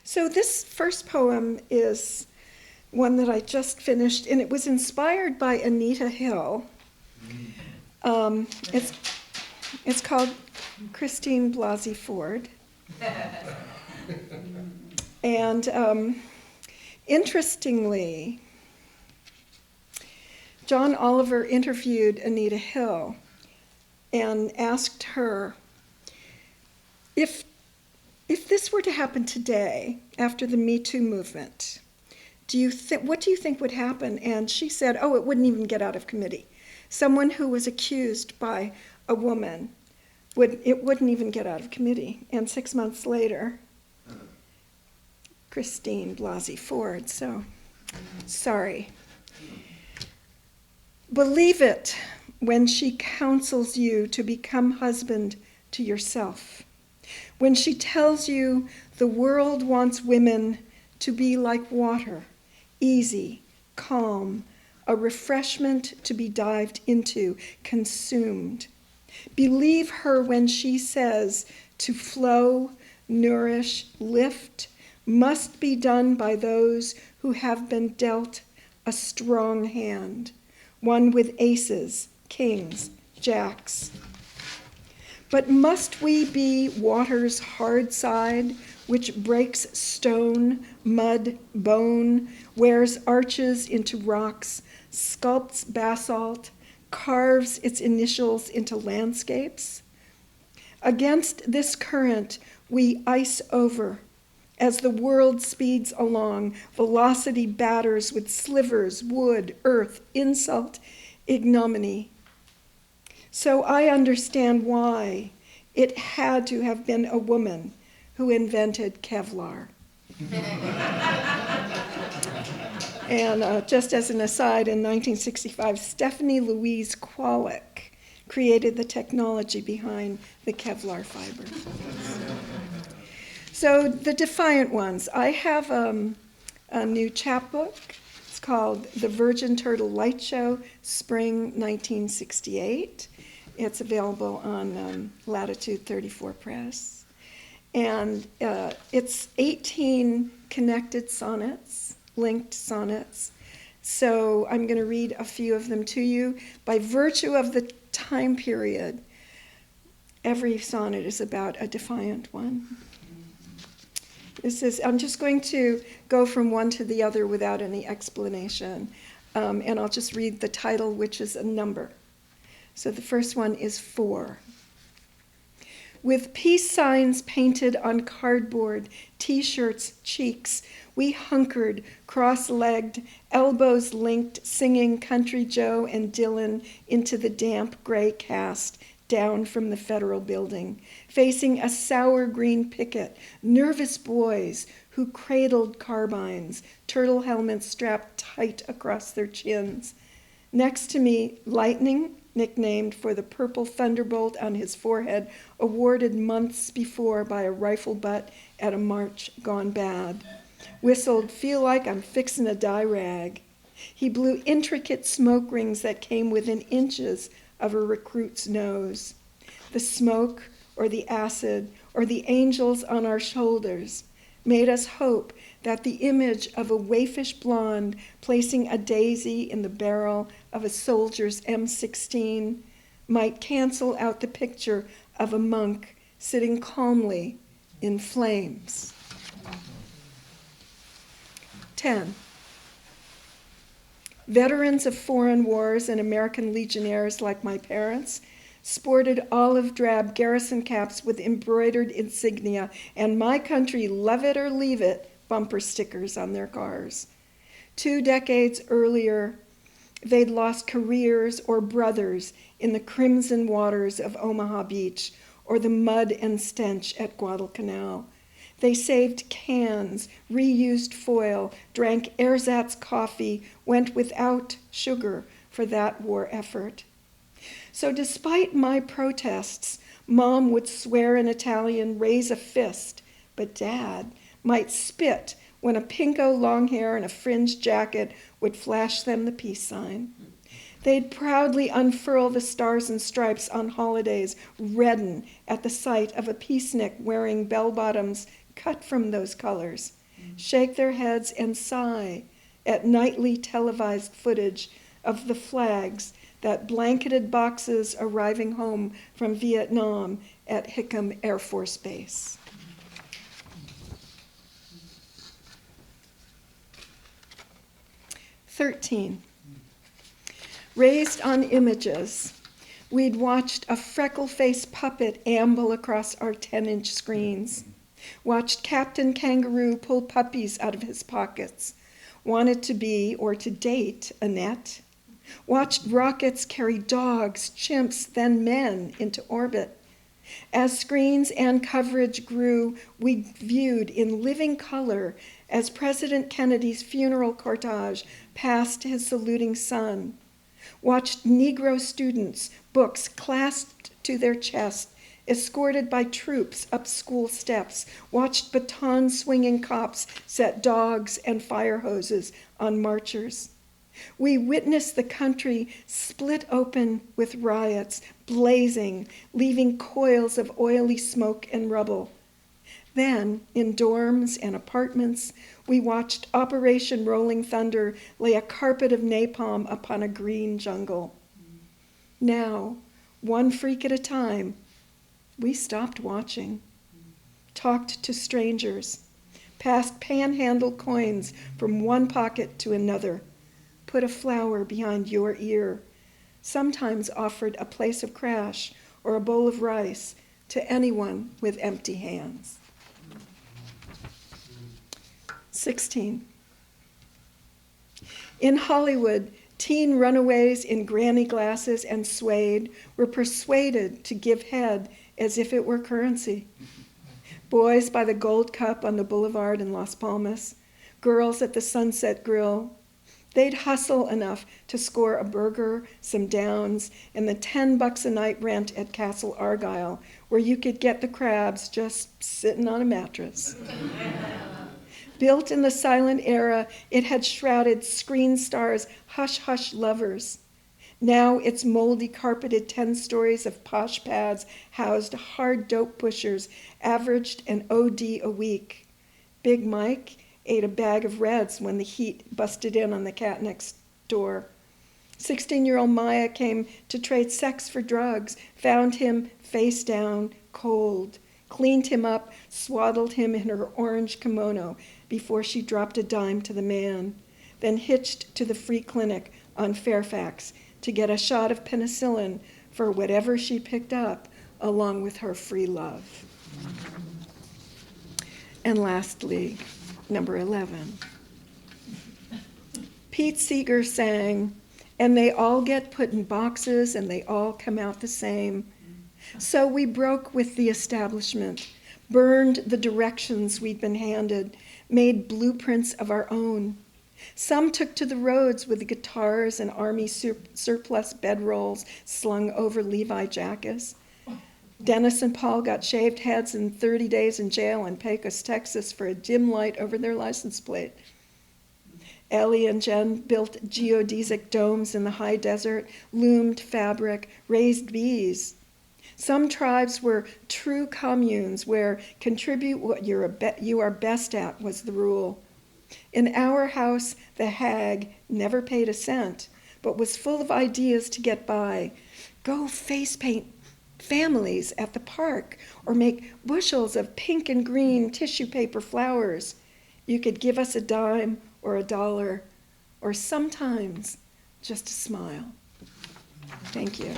So this first poem is one that I just finished, and it was inspired by Anita Hill. Um, it's, it's called Christine Blasey Ford. And interestingly, John Oliver interviewed Anita Hill and asked her, if this were to happen today, after the Me Too movement, what do you think would happen? And she said, oh, it wouldn't even get out of committee. Someone who was accused by a woman, wouldn't even get out of committee. And 6 months later, Christine Blasey Ford, so sorry. Believe it when she counsels you to become husband to yourself. When she tells you the world wants women to be like water, easy, calm, a refreshment to be dived into, consumed. Believe her when she says to flow, nourish, lift, must be done by those who have been dealt a strong hand, one with aces, kings, jacks. But must we be water's hard side, which breaks stone, mud, bone, wears arches into rocks, sculpts basalt, carves its initials into landscapes? Against this current, we ice over. As the world speeds along, velocity batters with slivers, wood, earth, insult, ignominy. So I understand why it had to have been a woman who invented Kevlar. And just as an aside, in 1965, Stephanie Louise Kwolek created the technology behind the Kevlar fiber. So the Defiant ones, I have a new chapbook. It's called The Virgin Turtle Light Show, Spring 1968. It's available on Latitude 34 Press. And it's 18 connected sonnets, linked sonnets. So I'm going to read a few of them to you. By virtue of the time period, every sonnet is about a defiant one. I'm just going to go from one to the other without any explanation. And I'll just read the title, which is a number. So the first one is 4. With peace signs painted on cardboard, t-shirts, cheeks, we hunkered, cross-legged, elbows linked, singing Country Joe and Dylan into the damp gray cast down from the federal building, facing a sour green picket, nervous boys who cradled carbines, turtle helmets strapped tight across their chins. Next to me, Lightning, nicknamed for the purple thunderbolt on his forehead, awarded months before by a rifle butt at a march gone bad, whistled, "Feel like I'm fixin' a dye rag." He blew intricate smoke rings that came within inches of a recruit's nose. The smoke, or the acid, or the angels on our shoulders made us hope that the image of a waifish blonde placing a daisy in the barrel of a soldier's M16 might cancel out the picture of a monk sitting calmly in flames. 10. Veterans of foreign wars and American legionnaires like my parents sported olive drab garrison caps with embroidered insignia and "My country, love it or leave it" bumper stickers on their cars. 2 decades earlier, they'd lost careers or brothers in the crimson waters of Omaha Beach or the mud and stench at Guadalcanal. They saved cans, reused foil, drank ersatz coffee, went without sugar for that war effort. So despite my protests, Mom would swear in Italian, raise a fist, but Dad might spit when a pinko long hair and a fringed jacket would flash them the peace sign. They'd proudly unfurl the stars and stripes on holidays, redden at the sight of a peacenik wearing bell-bottoms cut from those colors, shake their heads and sigh at nightly televised footage of the flags that blanketed boxes arriving home from Vietnam at Hickam Air Force Base. "13. Raised on images, we'd watched a freckle-faced puppet amble across our 10-inch screens, watched Captain Kangaroo pull puppies out of his pockets, wanted to be or to date Annette, watched rockets carry dogs, chimps, then men into orbit. As screens and coverage grew, we viewed in living color as President Kennedy's funeral cortege passed his saluting son, watched Negro students, books clasped to their chest, escorted by troops up school steps, watched baton-swinging cops set dogs and fire hoses on marchers. We witnessed the country split open with riots, blazing, leaving coils of oily smoke and rubble. Then, in dorms and apartments, we watched Operation Rolling Thunder lay a carpet of napalm upon a green jungle. Now, one freak at a time, we stopped watching, talked to strangers, passed panhandle coins from one pocket to another, put a flower behind your ear, sometimes offered a place of crash or a bowl of rice to anyone with empty hands. 16. In Hollywood, teen runaways in granny glasses and suede were persuaded to give head as if it were currency. Boys by the Gold Cup on the boulevard in Las Palmas, girls at the Sunset Grill. They'd hustle enough to score a burger, some downs, and the $10 a night rent at Castle Argyle, where you could get the crabs just sitting on a mattress. Built in the silent era, it had shrouded screen stars' hush-hush lovers. Now its moldy carpeted 10 stories of posh pads housed hard dope pushers, averaged an OD a week. Big Mike ate a bag of Reds when the heat busted in on the cat next door. 16-year-old Maya came to trade sex for drugs, found him face down, cold, cleaned him up, swaddled him in her orange kimono before she dropped a dime to the man, then hitched to the free clinic on Fairfax to get a shot of penicillin for whatever she picked up along with her free love. And lastly, number 11. Pete Seeger sang, "And they all get put in boxes and they all come out the same." So we broke with the establishment, burned the directions we'd been handed, made blueprints of our own. Some took to the roads with the guitars and army surplus bedrolls slung over Levi jackets. Dennis and Paul got shaved heads and 30 days in jail in Pecos, Texas for a dim light over their license plate. Ellie and Jen built geodesic domes in the high desert, loomed fabric, raised bees. Some tribes were true communes where contribute what you are best at was the rule. In our house, the hag never paid a cent, but was full of ideas to get by. Go face paint families at the park, or make bushels of pink and green tissue paper flowers. You could give us a dime or $1, or sometimes just a smile. Thank you.